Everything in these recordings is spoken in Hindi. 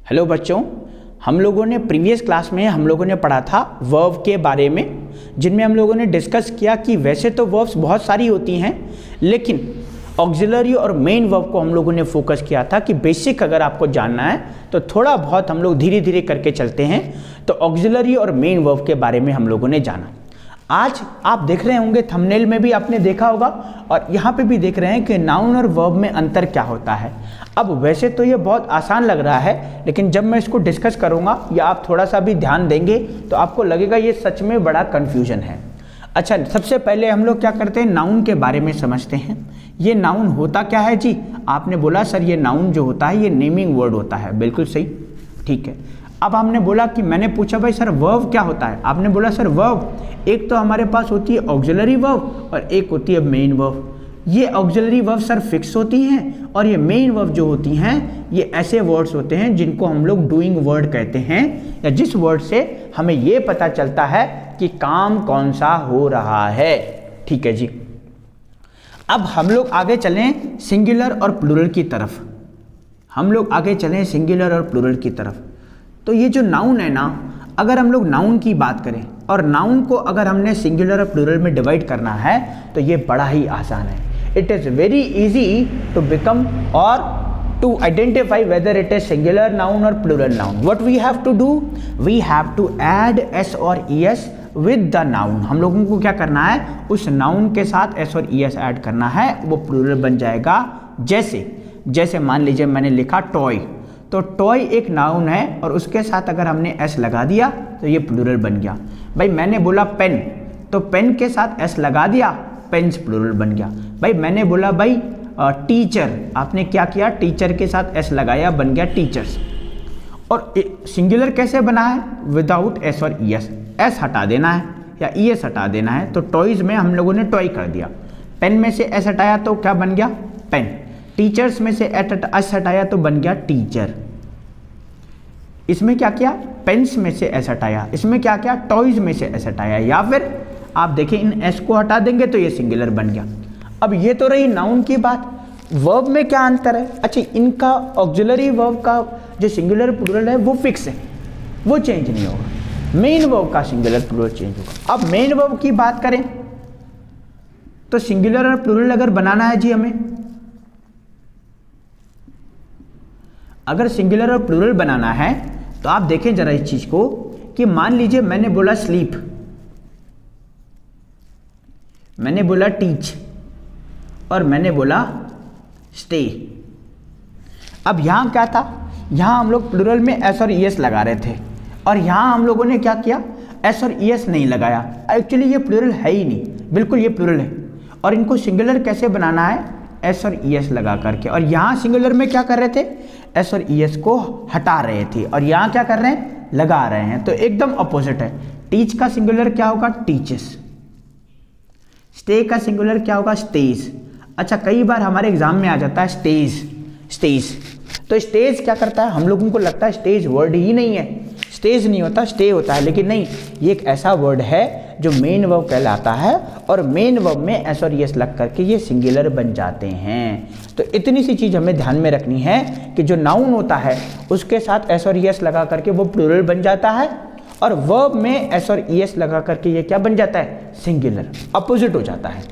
हेलो बच्चों, हम लोगों ने प्रीवियस क्लास में हम लोगों ने पढ़ा था वर्ब के बारे में, जिनमें हम लोगों ने डिस्कस किया कि वैसे तो वर्ब्स बहुत सारी होती हैं, लेकिन ऑक्सिलरी और मेन वर्ब को हम लोगों ने फोकस किया था कि बेसिक अगर आपको जानना है तो थोड़ा बहुत हम लोग धीरे धीरे करके चलते हैं। तो ऑक्सिलरी और मेन वर्ब के बारे में हम लोगों ने जाना। आज आप देख रहे होंगे, थंबनेल में भी आपने देखा होगा और यहाँ पे भी देख रहे हैं कि नाउन और वर्ब में अंतर क्या होता है। अब वैसे तो ये बहुत आसान लग रहा है, लेकिन जब मैं इसको डिस्कस करूँगा या आप थोड़ा सा भी ध्यान देंगे तो आपको लगेगा ये सच में बड़ा कन्फ्यूजन है। अच्छा, सबसे पहले हम लोग क्या करते हैं, नाउन के बारे में समझते हैं। ये नाउन होता क्या है जी? आपने बोला सर ये नाउन जो होता है ये नेमिंग वर्ड होता है। बिल्कुल सही, ठीक है। अब हमने बोला कि मैंने पूछा भाई सर वर्ब क्या होता है? आपने बोला सर वर्ब एक तो हमारे पास होती है ऑक्सिलरी वर्ब और एक होती है मेन वर्ब। ये ऑक्सिलरी वर्ब सर फिक्स होती हैं और ये मेन वर्ब जो होती हैं ये ऐसे वर्ड्स होते हैं जिनको हम लोग डूइंग वर्ड कहते हैं, या जिस वर्ड से हमें ये पता चलता है कि काम कौन सा हो रहा है। ठीक है जी। अब हम लोग आगे चलें सिंगुलर और प्लूरल की तरफ। तो ये जो नाउन है ना, अगर हम लोग नाउन की बात करें और नाउन को अगर हमने सिंगुलर और प्लूरल में डिवाइड करना है तो ये बड़ा ही आसान है। It is very easy to become or to identify whether it is singular noun or plural noun. What we have to do, we have to add S or E S with the noun. हम लोगों को क्या करना है, उस नाउन के साथ S or E S add करना है, वो प्लूरल बन जाएगा। जैसे मान लीजिए मैंने लिखा टॉय, तो टॉय एक नाउन है और उसके साथ अगर हमने एस लगा दिया तो ये प्लूरल बन गया। भाई मैंने बोला पेन, तो पेन के साथ एस लगा दिया, पेन्स प्लूरल बन गया। भाई मैंने बोला भाई टीचर, आपने क्या किया, टीचर के साथ एस लगाया, बन गया टीचर्स। और सिंगुलर कैसे बना है, without S or E S. S हटा देना है या ई एस हटा देना है, तो टॉयज में हम लोगों ने टॉय कर दिया। पेन में से एस हटाया तो क्या बन गया, पेन। टीचर्स में से एस हटाया तो बन गया टीचर। इसमें क्या किया, पेन्स में से एस हटाया, इसमें क्या किया, टॉयज में से एस हटाया। या फिर आप देखें इन एस को हटा देंगे तो ये सिंगुलर बन गया। अब ये तो रही नाउन की बात। वर्ब में क्या अंतर है? अच्छा, इनका ऑक्सिलरी वर्ब का जो सिंगुलर प्लूरल है वो फिक्स है, वो चेंज नहीं होगा। मेन वर्ब का सिंगुलर प्लूरल चेंज होगा। अब मेन वर्ब की बात करें तो सिंगुलर और प्लूरल अगर बनाना है जी हमें, अगर सिंगुलर और प्लूरल बनाना है तो आप देखें जरा इस चीज को कि मान लीजिए मैंने बोला स्लीप, मैंने बोला टीच और मैंने बोला स्टे। अब यहां क्या था, यहां हम लोग प्लूरल में एस और ई एस लगा रहे थे और यहां हम लोगों ने क्या किया, एस और ई एस नहीं लगाया। एक्चुअली ये प्लूरल है ही नहीं, बिल्कुल ये प्लूरल है। और इनको सिंगुलर कैसे बनाना है, एस और ई एस लगा करके। और यहां सिंगुलर में क्या कर रहे थे, एस और ई एस को हटा रहे थे, और यहां क्या कर रहे हैं, लगा रहे हैं। तो एकदम अपोजिट है। टीच का सिंगुलर क्या होगा, टीचेस। स्टे का सिंगुलर क्या होगा, स्टेज। अच्छा, कई बार हमारे एग्जाम में आ जाता है स्टेज। तो स्टेज क्या करता है, हम लोगों को लगता है स्टेज वर्ड ही नहीं है, स्टेज नहीं होता, स्टे होता है। लेकिन नहीं, ये एक ऐसा वर्ड है जो मेन वर्ब कहलाता है और मेन वर्ब में एस और एस लग करके ये सिंगुलर बन जाते हैं। तो इतनी सी चीज़ हमें ध्यान में रखनी है कि जो नाउन होता है उसके साथ एस और एस लगा करके वो प्लूरल बन जाता है, और वर्ब में एस और ई एस लगा करके ये क्या बन जाता है, सिंगुलर, अपोजिट हो जाता है।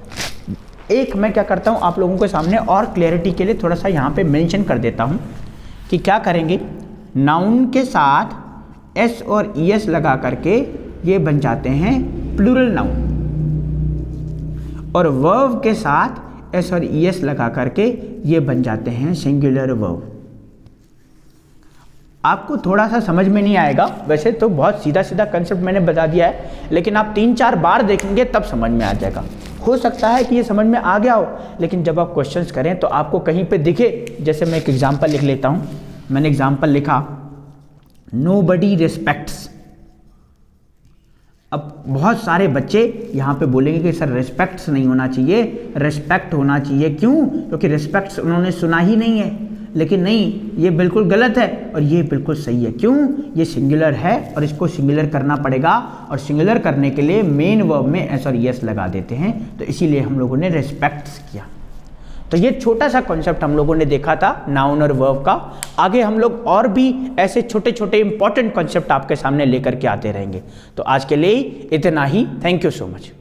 एक मैं क्या करता हूँ आप लोगों के सामने और क्लैरिटी के लिए थोड़ा सा यहाँ पे मेंशन कर देता हूँ कि क्या करेंगे, नाउन के साथ एस और ई एस लगा करके ये बन जाते हैं प्लूरल नाउन, और वर्ब के साथ एस और ई एस लगा करके ये बन जाते हैं सिंगुलर वर्ब। आपको थोड़ा सा समझ में नहीं आएगा, वैसे तो बहुत सीधा सीधा कंसेप्ट मैंने बता दिया है, लेकिन आप 3-4 बार देखेंगे तब समझ में आ जाएगा। हो सकता है कि ये समझ में आ गया हो, लेकिन जब आप क्वेश्चंस करें तो आपको कहीं पे दिखे। जैसे मैं एक एग्जांपल लिख लेता हूँ। मैंने एग्जांपल लिखा, नोबडी रिस्पेक्ट्स। अब बहुत सारे बच्चे यहाँ पे बोलेंगे कि सर रिस्पेक्ट्स नहीं होना चाहिए, रिस्पेक्ट होना चाहिए। क्यों? क्योंकि रिस्पेक्ट्स उन्होंने सुना ही नहीं है। लेकिन नहीं, ये बिल्कुल गलत है और ये बिल्कुल सही है। क्यों? ये सिंगुलर है और इसको सिंगुलर करना पड़ेगा, और सिंगुलर करने के लिए मेन वर्ब में एस और एस लगा देते हैं, तो इसीलिए हम लोगों ने रिस्पेक्ट्स किया। तो ये छोटा सा कॉन्सेप्ट हम लोगों ने देखा था नाउन और वर्ब का। आगे हम लोग और भी ऐसे छोटे छोटे इंपॉर्टेंट कॉन्सेप्ट आपके सामने लेकर के आते रहेंगे। तो आज के लिए इतना ही। Thank you so much.